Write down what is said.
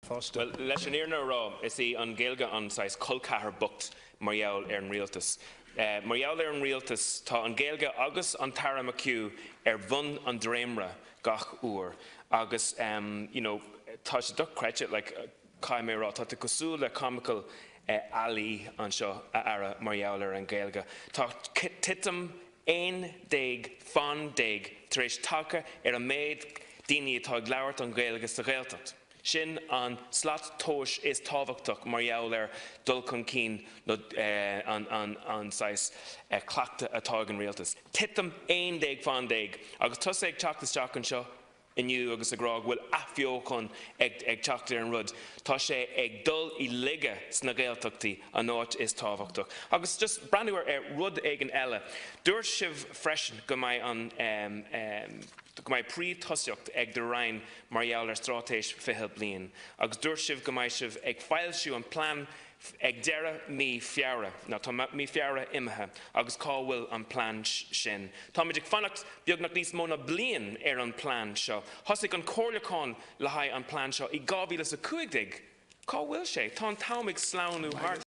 Foster. Well, leis an éarna rá is í an Gaeilge an sais colcathair bucht mar gheall ar an rialtas. Mar gheall ar an rialtas tá an Gaeilge agus an Tara McHugh bhun an dréimre gach uair agus tá sé duch creite le cai mé rá tá cosú le comical allí an seo ara mar gheall ar an Gaeilge. Tá titim ein déag fan déag tar éis take ar a méid daoine atá glabhart an Gaeilge sa Ghaeltacht. Sin an slat tóis is tábhachtach mar gheall ar dul chun cín an sais clachta atá an rialtas. Titim ein déag fan déag agus tus ag teachtas teach an seo inniu agus a grog bhfuil afio chun ag teachtar an rud. Tá sé ag dul I lige sna Gaeltachtaí an áit is tábhachtach. Agus just brandúir rud ag an eile. Dúir sibh freisin go mbeidh an go mbeidh príomh-tosaíocht ag de Rhein mar gheall ar strátéis fiche bliain. Agus dúir sibh go mbeidh sibh ag fáilsiú an plán ag deire mí fiara, ná tá mí fiara imethe, agus cá bhfuil an plán sin. Tá muid ag fannacht beagnach níos mó na bliain ar an plán seo. Thosaigh an cóirleáin le haghaidh an plán seo I 2015. Cá bhfuil sé, tá an táimig slánú hart.